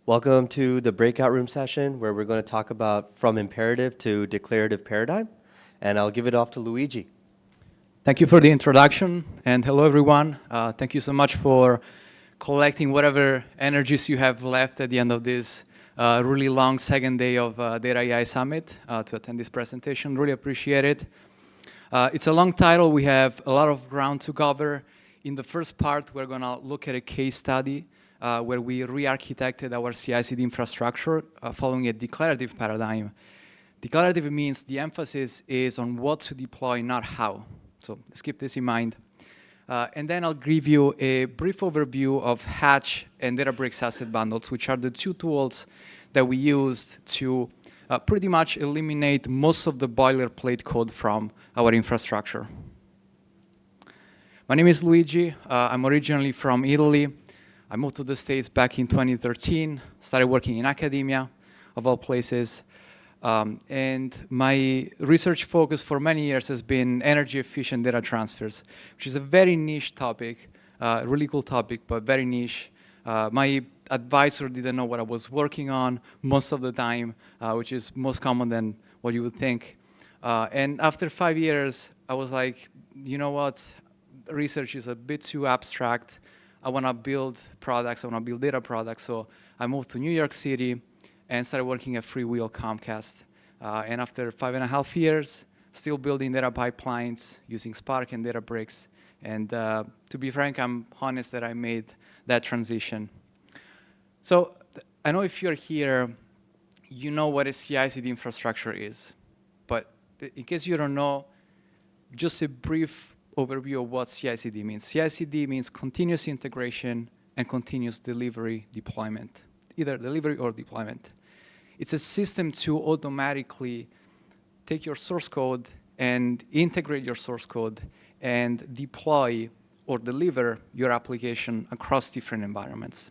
Welcome to the breakout room session where we're going to talk about from imperative to declarative paradigm. And I'll give it off to Luigi. Thank you for the introduction, and hello everyone. Thank you so much for collecting whatever energies you have left at the end of this really long second day of Data AI Summit to attend this presentation. Really appreciate it. It's a long title. We have a lot of ground to cover. In the first part, we're going to look at a case study where we re-architected our CI/CD infrastructure following a declarative paradigm. Declarative means the emphasis is on what to deploy, not how. So let's keep this in mind. And then I'll give you a brief overview of Hatch and Databricks Asset Bundles, which are the two tools that we used to pretty much eliminate most of the boilerplate code from our infrastructure. My name is Luigi. I'm originally from Italy. I moved to the States back in 2013, started working in academia, of all places. And my research focus for many years has been energy-efficient data transfers, which is a very niche topic, really cool topic, but very niche. My advisor didn't know what I was working on most of the time, which is most common than what you would think. And after 5 years, I was like, you know what? Research is a bit too abstract. I want to build products. I want to build data products. So I moved to New York City and started working at FreeWheel Comcast. And after 5.5 years, still building data pipelines using Spark and Databricks. And to be frank, I'm honest that I made that transition. So I know if you're here, you know what a CI/CD infrastructure is. But in case you don't know, just a brief overview of what CI/CD means. CI/CD means continuous integration and continuous delivery deployment, either delivery or deployment. It's a system to automatically take your source code and integrate your source code and deploy or deliver your application across different environments.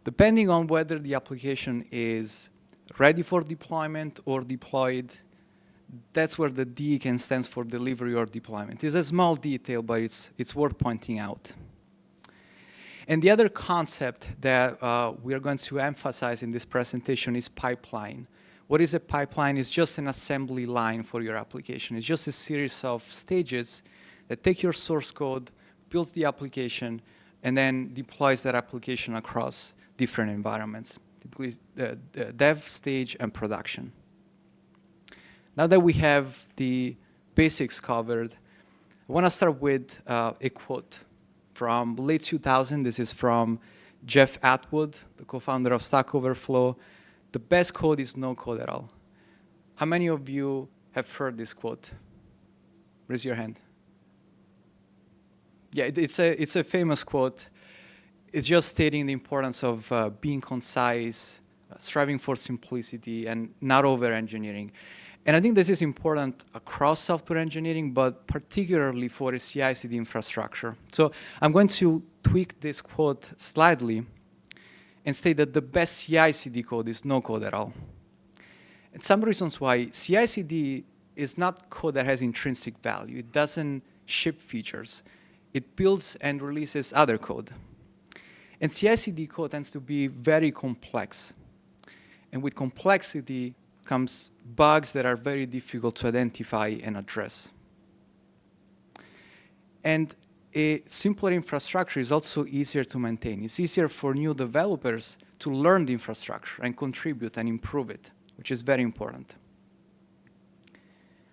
Depending on whether the application is ready for deployment or deployed, that's where the D can stand for delivery or deployment. It's a small detail, but it's worth pointing out. And the other concept that we are going to emphasize in this presentation is pipeline. What is a pipeline? It's just an assembly line for your application. It's just a series of stages that take your source code, builds the application, and then deploys that application across different environments, typically the dev stage and production. Now that we have the basics covered, I want to start with a quote from late 2000. This is from Jeff Atwood, the co-founder of Stack Overflow. The best code is no code at all. How many of you have heard this quote? Raise your hand. Yeah, it's a famous quote. It's just stating the importance of being concise, striving for simplicity, and not over-engineering. And I think this is important across software engineering, but particularly for a CI/CD infrastructure. So I'm going to tweak this quote slightly and state that the best CI/CD code is no code at all. And some reasons why CI/CD is not code that has intrinsic value. It doesn't ship features. It builds and releases other code. And CI/CD code tends to be very complex. And with complexity comes bugs that are very difficult to identify and address. And a simpler infrastructure is also easier to maintain. It's easier for new developers to learn the infrastructure and contribute and improve it, which is very important.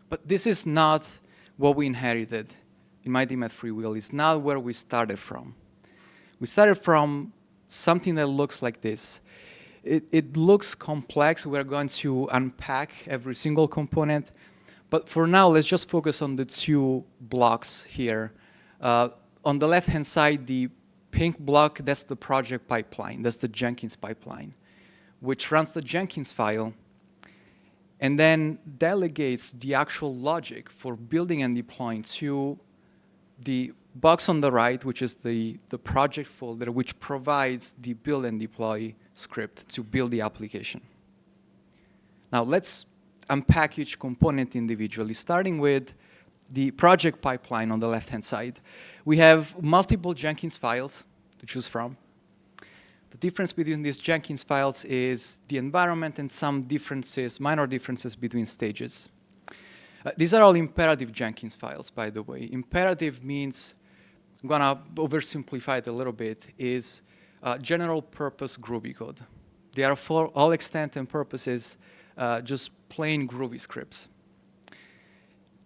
But this is not what we inherited in my team at FreeWheel. It's not where we started from. We started from something that looks like this. It looks complex. We're going to unpack every single component. But for now, let's just focus on the two blocks here. On the left-hand side, the pink block, that's the project pipeline. That's the Jenkins pipeline, which runs the Jenkins file and then delegates the actual logic for building and deploying to the box on the right, which is the project folder, which provides the build and deploy script to build the application. Now let's unpack each component individually, starting with the project pipeline on the left-hand side. We have multiple Jenkins files to choose from. The difference between these Jenkins files is the environment and some differences, minor differences between stages. These are all imperative Jenkins files, by the way. Imperative means, I'm gonna oversimplify it a little bit, is general purpose Groovy code. They are for all extent and purposes just plain Groovy scripts.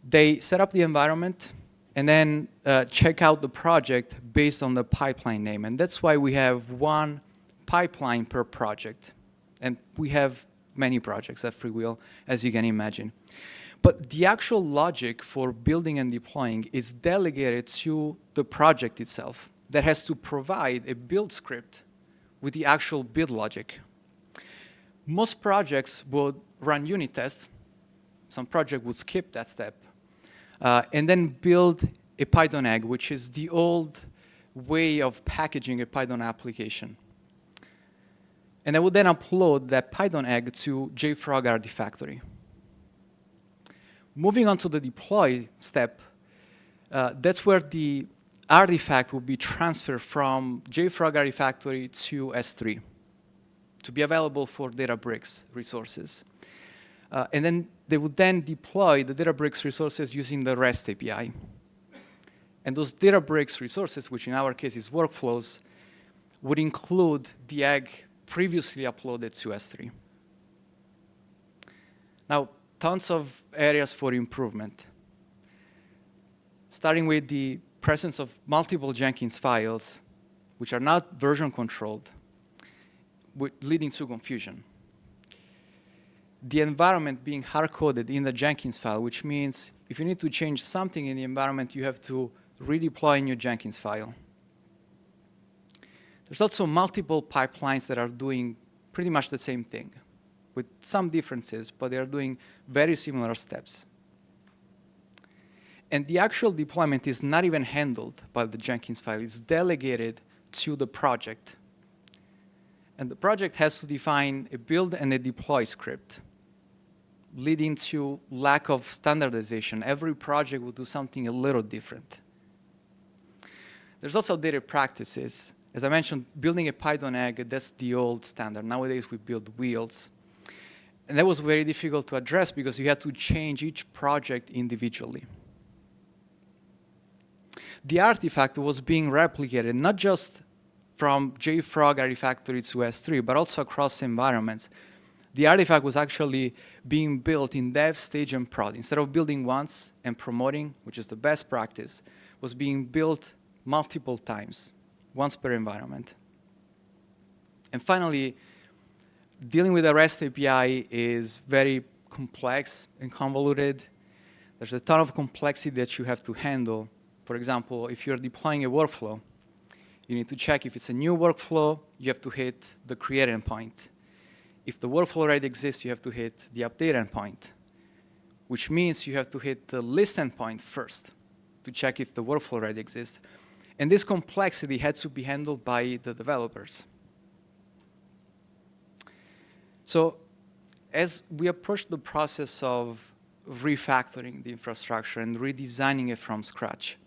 They set up the environment and then check out the project based on the pipeline name. And that's why we have one pipeline per project. And we have many projects at FreeWheel, as you can imagine. But the actual logic for building and deploying is delegated to the project itself that has to provide a build script with the actual build logic. Most projects would run unit tests. Some project would skip that step and then build a Python egg, which is the old way of packaging a Python application. And I would then upload that Python egg to JFrog Artifactory. Moving on to the deploy step, that's where the artifact will be transferred from JFrog Artifactory to S3 to be available for Databricks resources. And then they would then deploy the Databricks resources using the REST API. And those Databricks resources, which in our case is workflows, would include the egg previously uploaded to S3. Now, tons of areas for improvement. Starting with the presence of multiple Jenkins files, which are not version controlled, leading to confusion. The environment being hard-coded in the Jenkins file, which means if you need to change something in the environment, you have to redeploy a new Jenkins file. There's also multiple pipelines that are doing pretty much the same thing, with some differences, but they are doing very similar steps. And the actual deployment is not even handled by the Jenkins file. It's delegated to the project. And the project has to define a build and a deploy script, leading to lack of standardization. Every project will do something a little different. There's also data practices. As I mentioned, building a Python egg, that's the old standard. Nowadays, we build wheels. And that was very difficult to address because you had to change each project individually. The artifact was being replicated, not just from JFrog Artifactory to S3, but also across environments. The artifact was actually being built in dev, stage, and prod. Instead of building once and promoting, which is the best practice, was being built multiple times, once per environment. And finally, dealing with a REST API is very complex and convoluted. There's a ton of complexity that you have to handle. For example, if you're deploying a workflow, you need to check if it's a new workflow, you have to hit the create endpoint. If the workflow already exists, you have to hit the update endpoint, which means you have to hit the list endpoint first to check if the workflow already exists. And this complexity had to be handled by the developers. So as we approach the process of refactoring the infrastructure and redesigning it from scratch,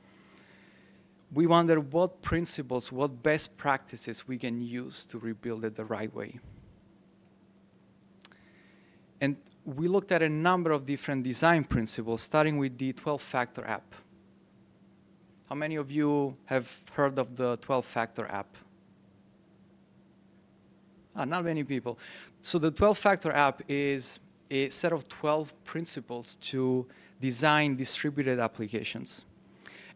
we wonder what principles, what best practices we can use to rebuild it the right way. And we looked at a number of different design principles, starting with the 12-factor app. How many of you have heard of the 12-factor app? Not many people. So the 12-factor app is a set of 12 principles to design distributed applications.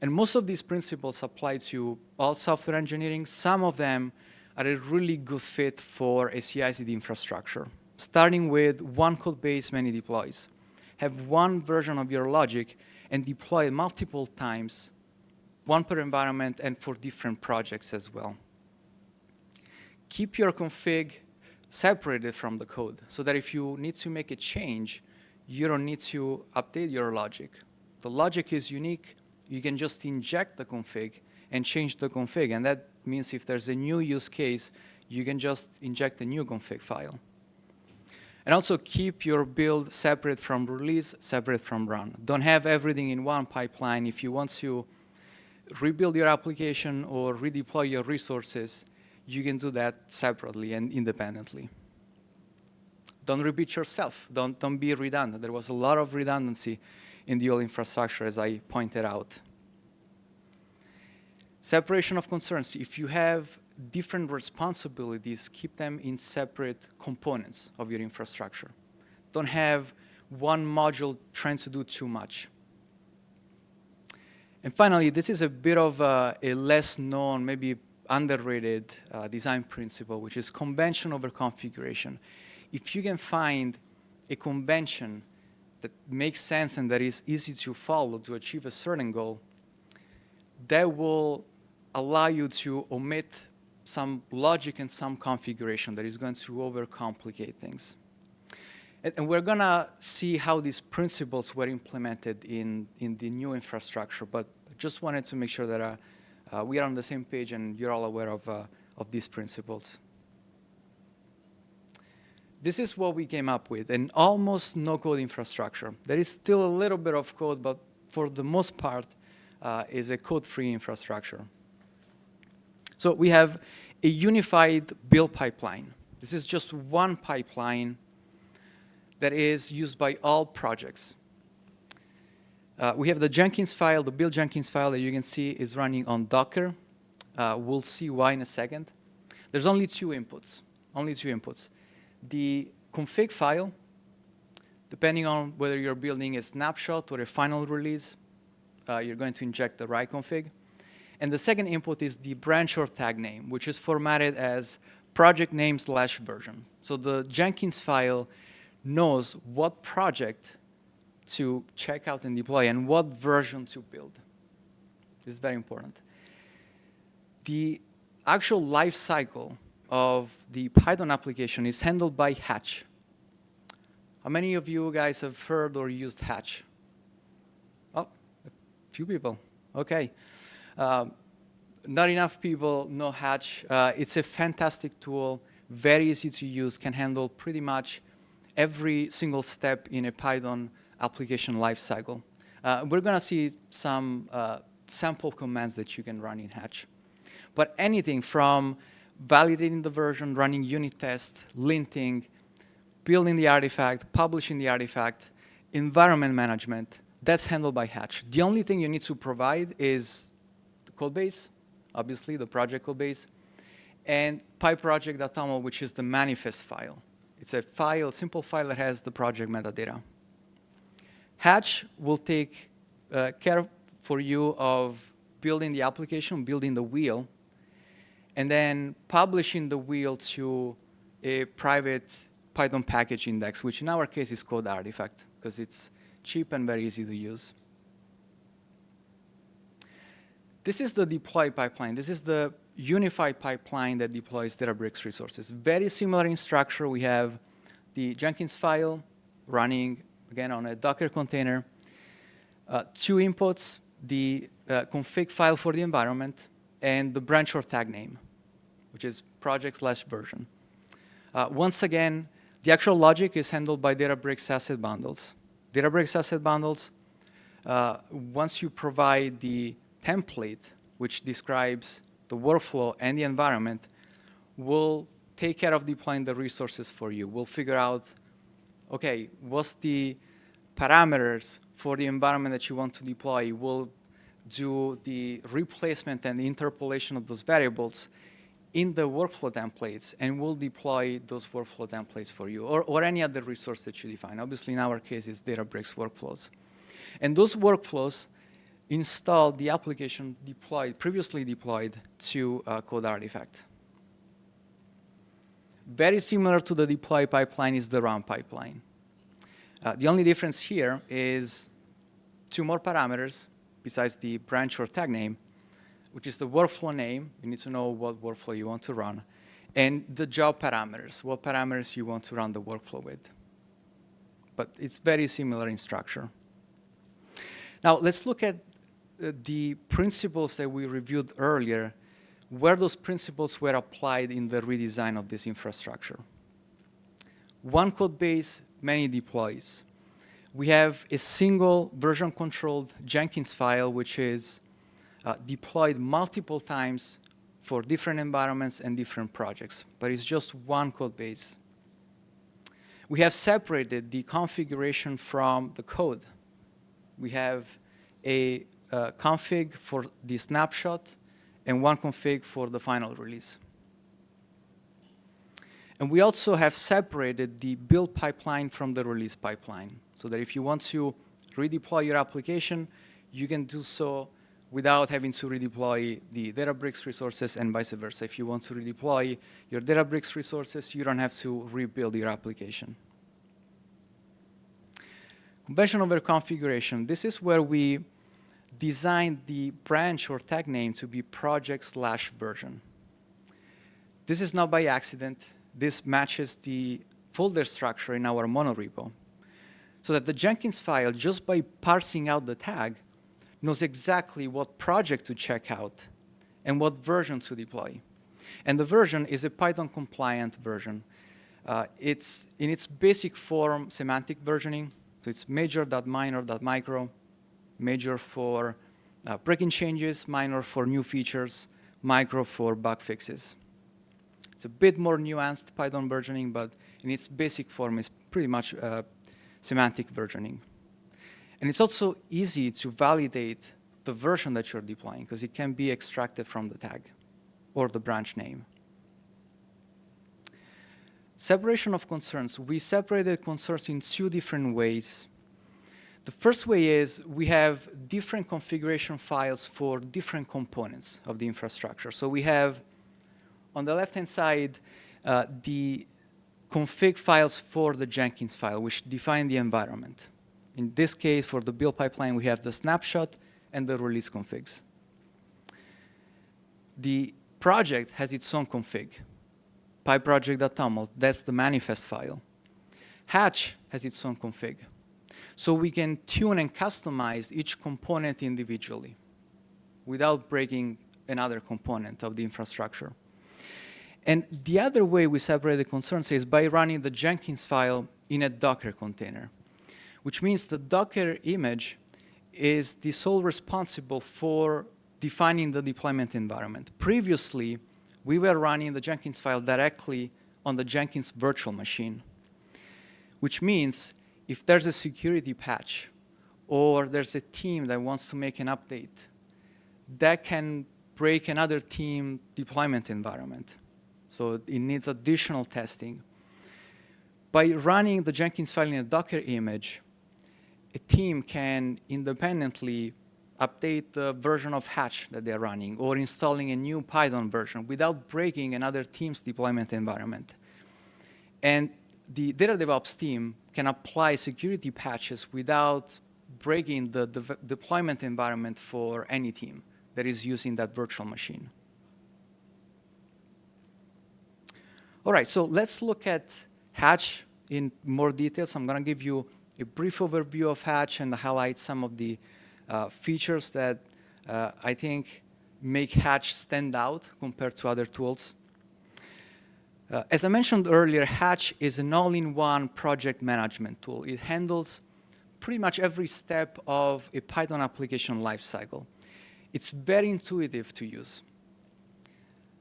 And most of these principles apply to all software engineering. Some of them are a really good fit for a CI/CD infrastructure, starting with one code base, many deploys. Have one version of your logic and deploy it multiple times, one per environment and for different projects as well. Keep your config separated from the code so that if you need to make a change, you don't need to update your logic. The logic is unique. You can just inject the config and change the config. And that means if there's a new use case, you can just inject a new config file. And also keep your build separate from release, separate from run. Don't have everything in one pipeline. If you want to rebuild your application or redeploy your resources, you can do that separately and independently. Don't repeat yourself. Don't be redundant. There was a lot of redundancy in the old infrastructure, as I pointed out. Separation of concerns. If you have different responsibilities, keep them in separate components of your infrastructure. Don't have one module trying to do too much. And finally, this is a bit of a less known, maybe underrated design principle, which is convention over configuration. If you can find a convention that makes sense and that is easy to follow to achieve a certain goal, that will allow you to omit some logic and some configuration that is going to overcomplicate things. And we're going to see how these principles were implemented in the new infrastructure, but I just wanted to make sure that we are on the same page and you're all aware of these principles. This is what we came up with, an almost no-code infrastructure. There is still a little bit of code, but for the most part, is a code-free infrastructure. So we have a unified build pipeline. This is just one pipeline that is used by all projects. We have the Jenkins file, the build Jenkins file that you can see is running on Docker. We'll see why in a second. There's only two inputs. The config file, depending on whether you're building a snapshot or a final release, you're going to inject the right config. And the second input is the branch or tag name, which is formatted as project name / version. So the Jenkins file knows what project to check out and deploy and what version to build. This is very important. The actual life cycle of the Python application is handled by Hatch. How many of you guys have heard or used Hatch? Oh, a few people. Okay. Not enough people know Hatch. It's a fantastic tool, very easy to use, can handle pretty much every single step in a Python application lifecycle. We're going to see some sample commands that you can run in Hatch. But anything from validating the version, running unit tests, linting, building the artifact, publishing the artifact, environment management, that's handled by Hatch. The only thing you need to provide is the codebase, obviously the project codebase, and PyProject.toml, which is the manifest file. It's a file, simple file that has the project metadata. Hatch will take care for you of building the application, building the wheel, and then publishing the wheel to a private Python package index, which in our case is called artifact, because it's cheap and very easy to use. This is the deploy pipeline. This is the unified pipeline that deploys Databricks resources. Very similar in structure. We have the Jenkins file running, again, on a Docker container. Two inputs, the config file for the environment, and the branch or tag name, which is project / version. Once again, the actual logic is handled by Databricks asset bundles. Databricks asset bundles, once you provide the template, which describes the workflow and the environment, will take care of deploying the resources for you. We'll figure out, okay, what's the parameters for the environment that you want to deploy. We'll do the replacement and the interpolation of those variables in the workflow templates, and we'll deploy those workflow templates for you, or any other resource that you define. Obviously, in our case, it's Databricks workflows. And those workflows install the application previously deployed to code artifact. Very similar to the deploy pipeline is the run pipeline. The only difference here is two more parameters besides the branch or tag name, which is the workflow name. You need to know what workflow you want to run, and the job parameters, what parameters you want to run the workflow with. But it's very similar in structure. Now, let's look at the principles that we reviewed earlier, where those principles were applied in the redesign of this infrastructure. One code base, many deploys. We have a single version-controlled Jenkins file, which is deployed multiple times for different environments and different projects, but it's just one code base. We have separated the configuration from the code. We have a config for the snapshot and one config for the final release. And we also have separated the build pipeline from the release pipeline, so that if you want to redeploy your application, you can do so without having to redeploy the Databricks resources and vice versa. If you want to redeploy your Databricks resources, you don't have to rebuild your application. Convention over configuration. This is where we design the branch or tag name to be project/version. This is not by accident. This matches the folder structure in our monorepo, so that the Jenkins file, just by parsing out the tag, knows exactly what project to check out and what version to deploy. And the version is a Python-compliant version. It's in its basic form semantic versioning, so it's major.minor.micro, major for breaking changes, minor for new features, micro for bug fixes. It's a bit more nuanced Python versioning, but in its basic form, it's pretty much semantic versioning. And it's also easy to validate the version that you're deploying, because it can be extracted from the tag or the branch name. Separation of concerns. We separated concerns in two different ways. The first way is we have different configuration files for different components of the infrastructure. So we have, on the left-hand side, the config files for the Jenkins file, which define the environment. In this case, for the build pipeline, we have the snapshot and the release configs. The project has its own config. PyProject.toml, that's the manifest file. Hatch has its own config. So we can tune and customize each component individually without breaking another component of the infrastructure. And the other way we separate the concerns is by running the Jenkins file in a Docker container, which means the Docker image is the sole responsible for defining the deployment environment. Previously, we were running the Jenkins file directly on the Jenkins virtual machine, which means if there's a security patch or there's a team that wants to make an update, that can break another team deployment environment. So it needs additional testing. By running the Jenkins file in a Docker image, a team can independently update the version of Hatch that they're running or installing a new Python version without breaking another team's deployment environment. And the data DevOps team can apply security patches without breaking the deployment environment for any team that is using that virtual machine. All right, so let's look at Hatch in more details. I'm going to give you a brief overview of Hatch and highlight some of the features that I think make Hatch stand out compared to other tools. As I mentioned earlier, Hatch is an all-in-one project management tool. It handles pretty much every step of a Python application lifecycle. It's very intuitive to use.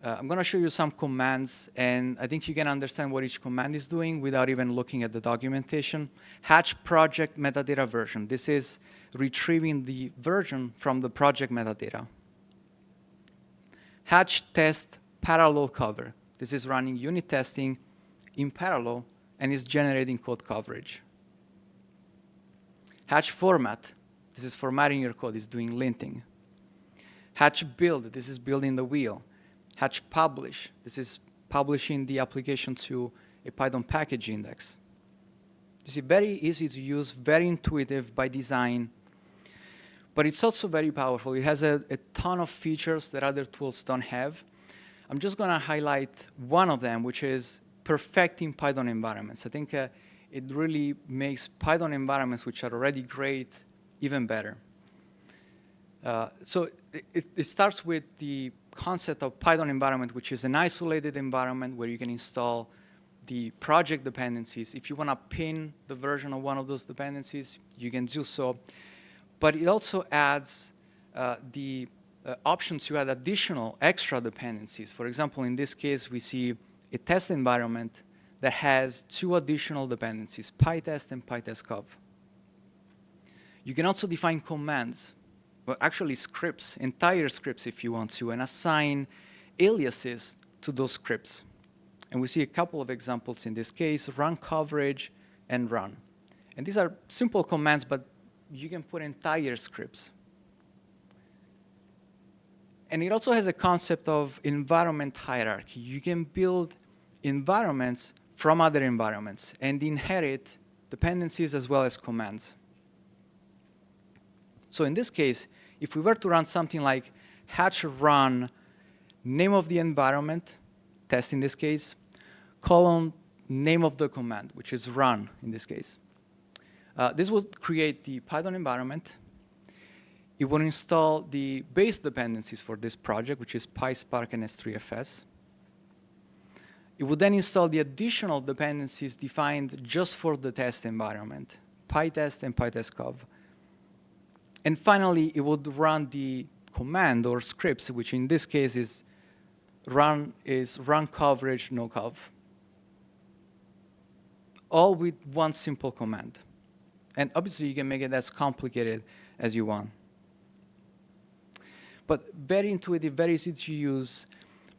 I'm going to show you some commands, and I think you can understand what each command is doing without even looking at the documentation. Hatch project metadata version. This is retrieving the version from the project metadata. Hatch test parallel cover. This is running unit testing in parallel and is generating code coverage. Hatch format. This is formatting your code. It's doing linting. Hatch build. This is building the wheel. Hatch publish. This is publishing the application to a Python package index. You see, very easy to use, very intuitive by design, but it's also very powerful. It has a ton of features that other tools don't have. I'm just going to highlight one of them, which is perfecting Python environments. I think it really makes Python environments, which are already great, even better. So it starts with the concept of Python environment, which is an isolated environment where you can install the project dependencies. If you want to pin the version of one of those dependencies, you can do so. But it also adds the option to add additional extra dependencies. For example, in this case, we see a test environment that has 2 additional dependencies, PyTest and PyTestCov. You can also define commands, well, actually scripts, entire scripts if you want to, and assign aliases to those scripts. And we see a couple of examples in this case, run coverage and run. And these are simple commands, but you can put entire scripts. And it also has a concept of environment hierarchy. You can build environments from other environments and inherit dependencies as well as commands. So in this case, if we were to run something like hatch run name of the environment, test in this case, colon name of the command, which is run in this case. This would create the Python environment. It would install the base dependencies for this project, which is Pyspark and S3FS. It would then install the additional dependencies defined just for the test environment, PyTest and PyTestCov. And finally, it would run the command or scripts, which in this case is run coverage, no cov. All with one simple command. And obviously, you can make it as complicated as you want. But very intuitive, very easy to use,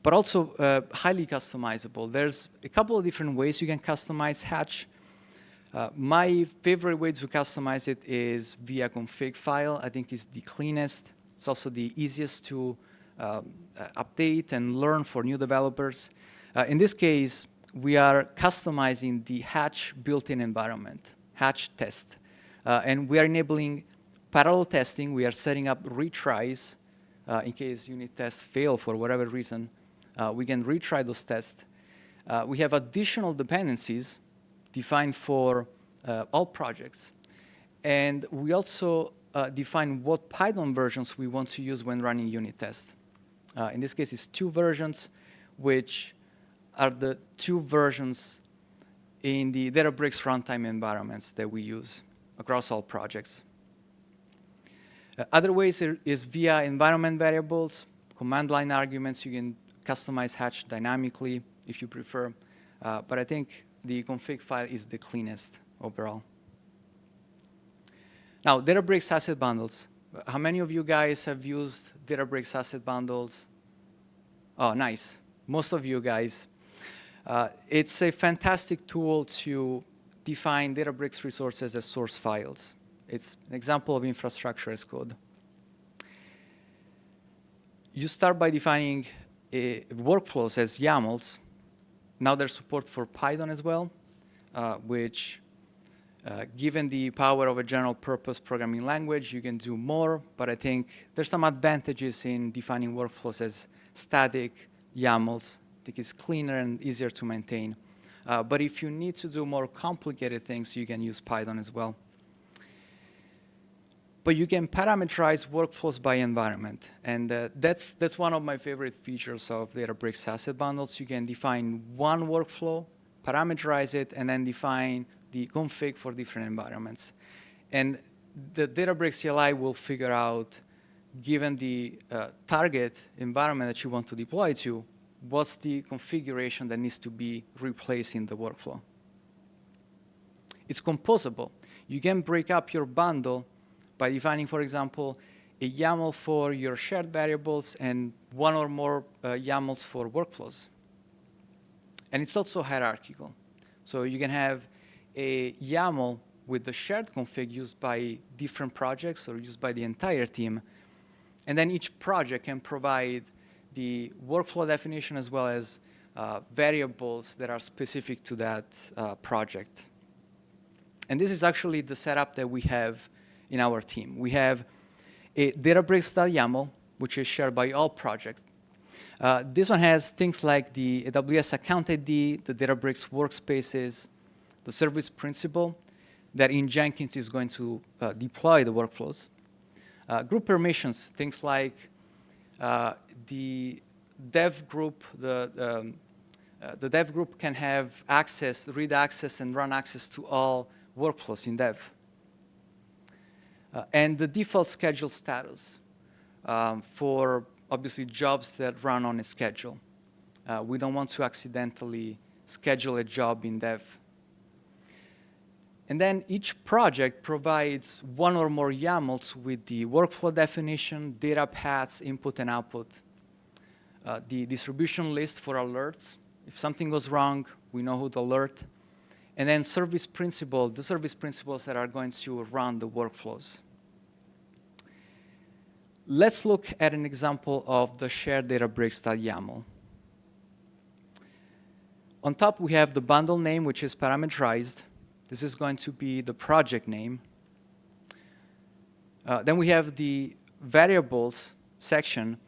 but also highly customizable. There's a couple of different ways you can customize Hatch. My favorite way to customize it is via config file. I think it's the cleanest. It's also the easiest to update and learn for new developers. In this case, we are customizing the Hatch built-in environment, Hatch test. And we are enabling parallel testing. We are setting up retries in case unit tests fail for whatever reason. We can retry those tests. We have additional dependencies defined for all projects. And we also define what Python versions we want to use when running unit tests. In this case, it's 2 versions, which are the 2 versions in the Databricks runtime environments that we use across all projects. Other ways is via environment variables, command line arguments. You can customize Hatch dynamically if you prefer. But I think the config file is the cleanest overall. Now, Databricks asset bundles. How many of you guys have used Databricks asset bundles? Oh, nice. Most of you guys. It's a fantastic tool to define Databricks resources as source files. It's an example of infrastructure as code. You start by defining workflows as YAMLs. Now there's support for Python as well, which, given the power of a general purpose programming language, you can do more, but I think there's some advantages in defining workflows as static YAMLs. I think it's cleaner and easier to maintain. But if you need to do more complicated things, you can use Python as well. But you can parameterize workflows by environment. And that's one of my favorite features of Databricks asset bundles. You can define one workflow, parameterize it, and then define the config for different environments. And the Databricks CLI will figure out, given the target environment that you want to deploy to, what's the configuration that needs to be replaced in the workflow. It's composable. You can break up your bundle by defining, for example, a YAML for your shared variables and 1 or more YAMLs for workflows. And it's also hierarchical. So you can have a YAML with the shared config used by different projects or used by the entire team. And then each project can provide the workflow definition as well as variables that are specific to that project. And this is actually the setup that we have in our team. We have a Databricks.yaml, which is shared by all projects. This one has things like the AWS account ID, the Databricks workspaces, the service principal that in Jenkins is going to deploy the workflows. Group permissions, things like the dev group, the dev group can have access, read access, and run access to all workflows in dev. And the default schedule status. for obviously jobs that run on a schedule. We don't want to accidentally schedule a job in dev. And then each project provides one or more YAMLs with the workflow definition, data paths, input and output, the distribution list for alerts. If something goes wrong, we know who to alert. And then the service principles that are going to run the workflows. Let's look at an example of the shared Databricks.yaml. On top, we have the bundle name, which is parameterized. This is going to be the project name. Then we have the variables section.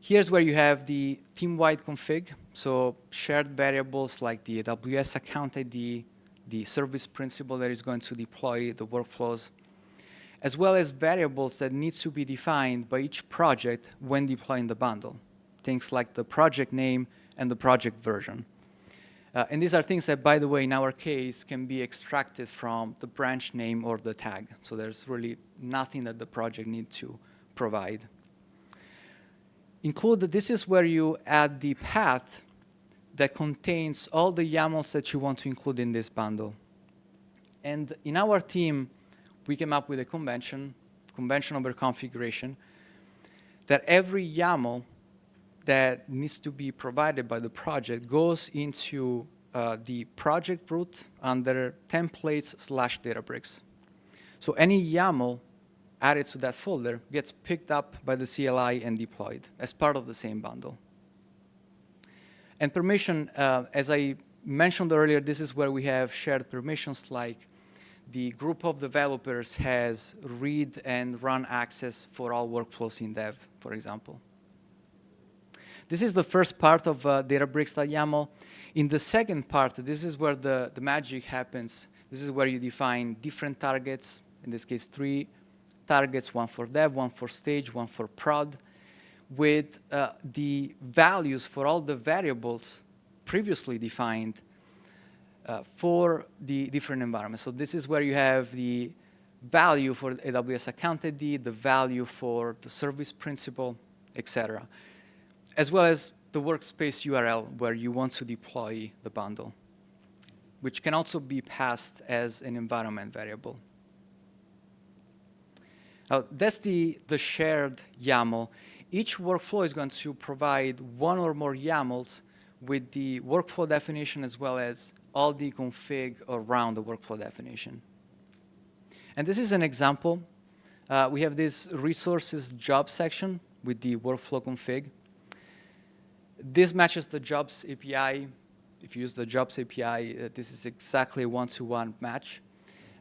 Here's where you have the team-wide config, so shared variables like the AWS account ID, the service principal that is going to deploy the workflows, as well as variables that need to be defined by each project when deploying the bundle, things like the project name and the project version. And these are things that, by the way, in our case, can be extracted from the branch name or the tag. So there's really nothing that the project needs to provide. Include that this is where you add the path that contains all the YAMLs that you want to include in this bundle. And in our team, we came up with a convention over configuration, that every YAML that needs to be provided by the project goes into the project root under templates/Databricks. So any YAML added to that folder gets picked up by the CLI and deployed as part of the same bundle. And permission, as I mentioned earlier, this is where we have shared permissions, like the group of developers has read and run access for all workflows in dev, for example. This is the first part of Databricks.yaml. In the second part, this is where the magic happens. This is where you define different targets, in this case 3 targets, one for dev, one for stage, one for prod, with the values for all the variables previously defined for the different environments. So this is where you have the value for AWS account ID, the value for the service principal, etc., as well as the workspace URL where you want to deploy the bundle, which can also be passed as an environment variable. Now, that's the shared YAML. Each workflow is going to provide one or more YAMLs with the workflow definition as well as all the config around the workflow definition. And this is an example. We have this resources job section with the workflow config. This matches the jobs API. If you use the jobs API, this is exactly a one-to-one match.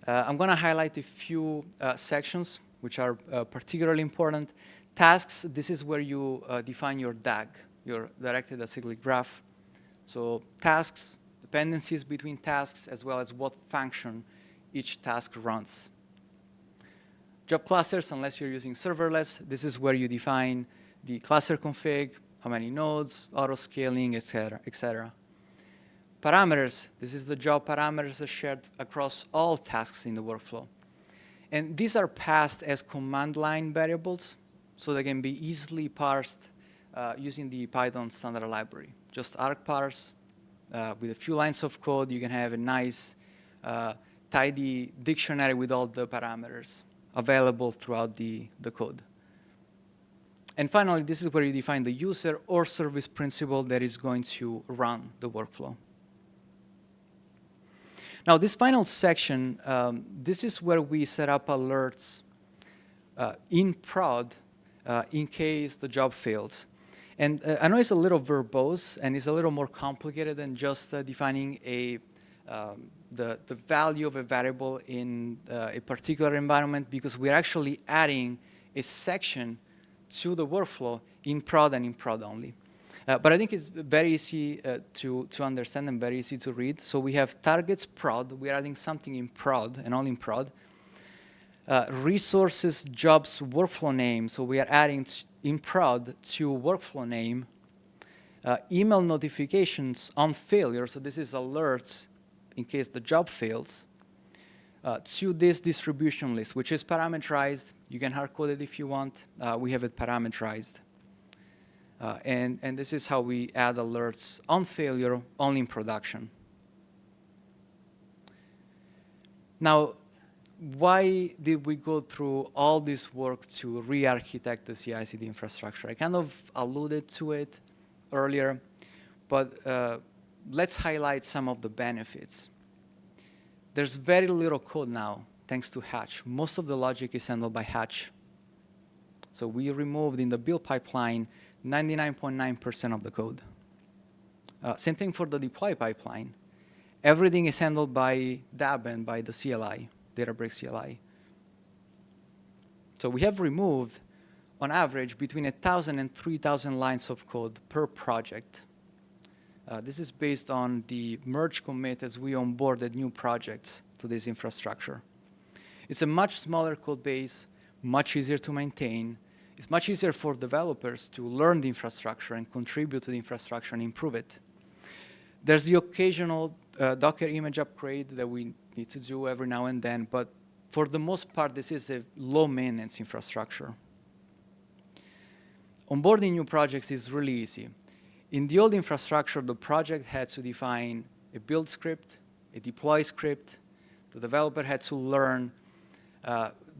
I'm going to highlight a few sections which are particularly important. Tasks, this is where you define your DAG, your directed acyclic graph. So tasks, dependencies between tasks, as well as what function each task runs. Job clusters, unless you're using serverless, this is where you define the cluster config, how many nodes, auto-scaling, etc., etc. Parameters, this is the job parameters that are shared across all tasks in the workflow. And these are passed as command line variables, so they can be easily parsed using the Python standard library. Just argparse, with a few lines of code, you can have a nice, tidy dictionary with all the parameters available throughout the code. And finally, this is where you define the user or service principal that is going to run the workflow. Now, this final section, this is where we set up alerts in prod in case the job fails. And I know it's a little verbose, and it's a little more complicated than just defining the value of a variable in a particular environment, because we're actually adding a section to the workflow in prod and in prod only. But I think it's very easy to understand and very easy to read. So we have targets prod. We're adding something in prod and all in prod. Resources jobs workflow name. So we are adding in prod to workflow name. Email notifications on failure. So this is alerts in case the job fails. To this distribution list, which is parameterized. You can hard code it if you want. We have it parameterized. And this is how we add alerts on failure only in production. Now, why did we go through all this work to re-architect the CI/CD infrastructure? I kind of alluded to it earlier, but let's highlight some of the benefits. There's very little code now, thanks to Hatch. Most of the logic is handled by Hatch. So we removed in the build pipeline 99.9% of the code. Same thing for the deploy pipeline. Everything is handled by DAB and by the CLI, Databricks CLI. So we have removed, on average, between 1,000 and 3,000 lines of code per project. This is based on the merge commit as we onboarded new projects to this infrastructure. It's a much smaller code base, much easier to maintain. It's much easier for developers to learn the infrastructure and contribute to the infrastructure and improve it. There's the occasional Docker image upgrade that we need to do every now and then, but for the most part, this is a low-maintenance infrastructure. Onboarding new projects is really easy. In the old infrastructure, the project had to define a build script, a deploy script. The developer had to learn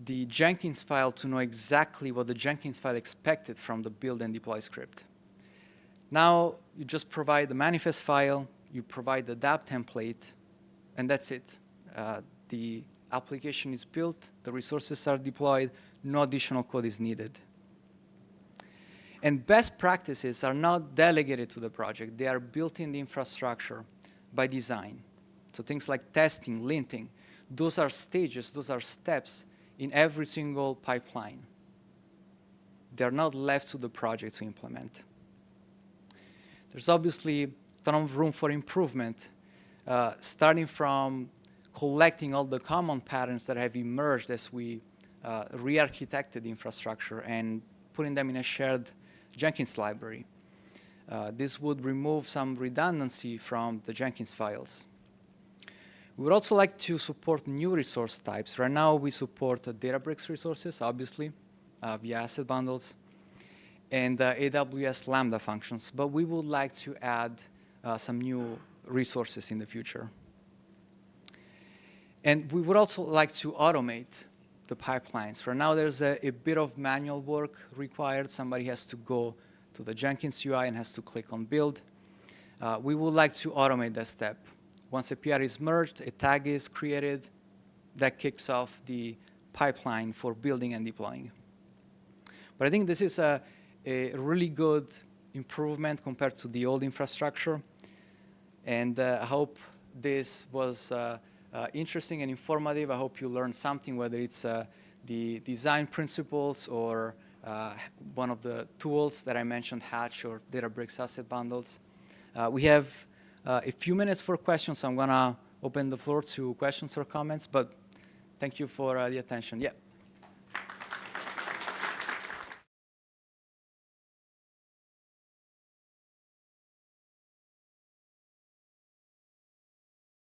the Jenkins file to know exactly what the Jenkins file expected from the build and deploy script. Now, you just provide the manifest file, you provide the DApp template, and that's it. The application is built, the resources are deployed, no additional code is needed. And best practices are not delegated to the project. They are built in the infrastructure by design. So things like testing, linting, those are stages, those are steps in every single pipeline. They're not left to the project to implement. There's obviously a ton of room for improvement, starting from collecting all the common patterns that have emerged as we re-architected the infrastructure and putting them in a shared Jenkins library. This would remove some redundancy from the Jenkins files. We would also like to support new resource types. Right now, we support Databricks resources, obviously, via asset bundles, and AWS Lambda functions. But we would like to add some new resources in the future. And we would also like to automate the pipelines. Right now, there's a bit of manual work required. Somebody has to go to the Jenkins UI and has to click on build. We would like to automate that step. Once a PR is merged, a tag is created, that kicks off the pipeline for building and deploying. But I think this is a really good improvement compared to the old infrastructure. And I hope this was interesting and informative. I hope you learned something, whether it's the design principles or one of the tools that I mentioned, Hatch or Databricks asset bundles. We have a few minutes for questions. So I'm going to open the floor to questions or comments, but thank you for the attention. Yeah.